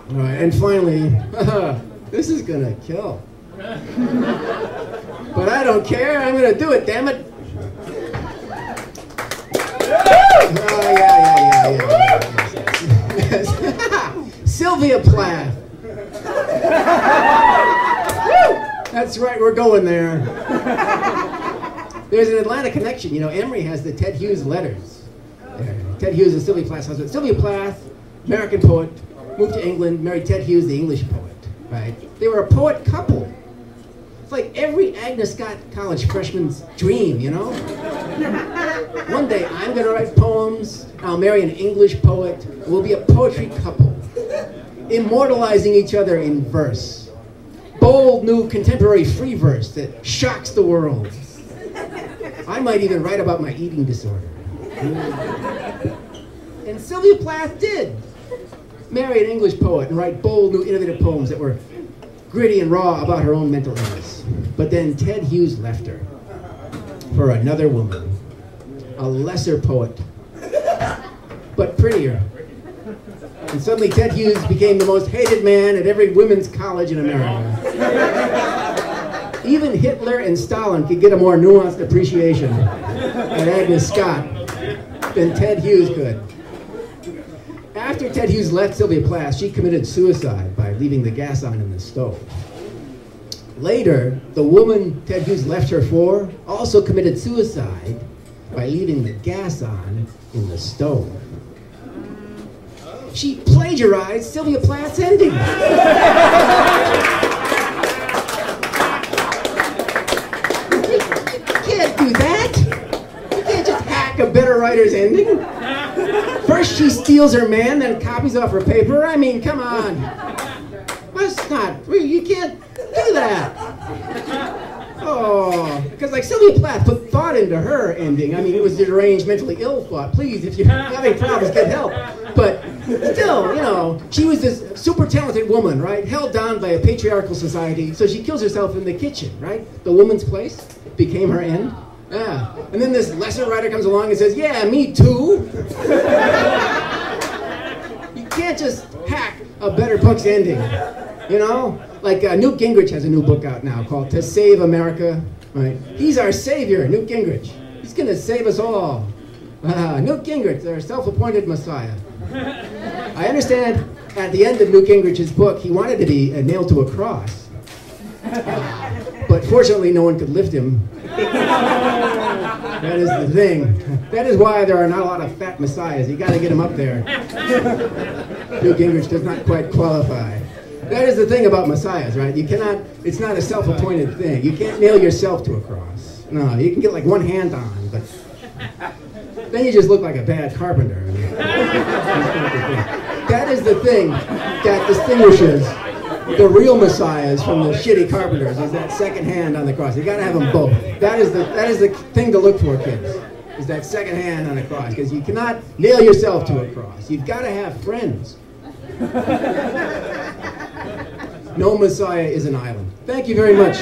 All right, and finally, this is gonna kill. But I don't care, I'm gonna do it, damn it. Oh, yeah. Yes. Sylvia Plath. That's right, we're going there. There's an Atlanta connection. You know, Emory has the Ted Hughes letters. Ted Hughes is Sylvia Plath's husband. Sylvia Plath, American poet, moved to England, married Ted Hughes, the English poet. Right? They were a poet couple. It's like every Agnes Scott college freshman's dream, you know? One day I'm gonna write poems, I'll marry an English poet, we'll be a poetry couple, immortalizing each other in verse. Bold new contemporary free verse that shocks the world. I might even write about my eating disorder. And Sylvia Plath did marry an English poet and write bold new innovative poems that were gritty and raw about her own mental illness. But then Ted Hughes left her for another woman, a lesser poet, but prettier. And suddenly Ted Hughes became the most hated man at every women's college in America. Even Hitler and Stalin could get a more nuanced appreciation at Agnes Scott than Ted Hughes could. After Ted Hughes left Sylvia Plath, she committed suicide by leaving the gas on in the stove. Later, the woman Ted Hughes left her for also committed suicide by leaving the gas on in the stove. She plagiarized Sylvia Plath's ending. You can't do that. You can't just hack a better writer's ending. First she steals her man, then copies off her paper. I mean, come on. That's not, you can't do that. Oh, because like Sylvia Plath put thought into her ending. I mean, it was deranged, mentally ill thought. Please, if you're having problems, get help. But still, you know, she was this super talented woman, right? Held down by a patriarchal society, so she kills herself in the kitchen, right? The woman's place became her end. Yeah. And then this lesser writer comes along and says, yeah, me too. You can't just hack a better book's ending, you know? Like Newt Gingrich has a new book out now called To Save America, right? He's our savior, Newt Gingrich. He's gonna save us all. Newt Gingrich, our self-appointed messiah. I understand at the end of Newt Gingrich's book, he wanted to be nailed to a cross. But fortunately, no one could lift him. That is the thing. That is why there are not a lot of fat messiahs. You gotta get him up there. Newt Gingrich does not quite qualify. That is the thing about messiahs, right? You cannot, it's not a self-appointed thing. You can't nail yourself to a cross. No, you can get like one hand on, but then you just look like a bad carpenter. That is the thing that distinguishes the real messiahs from the shitty carpenters, is that second hand on the cross. You gotta have them both. That is the thing to look for, kids, is that second hand on the cross, because you cannot nail yourself to a cross. You've gotta have friends. No messiah is an island. Thank you very much.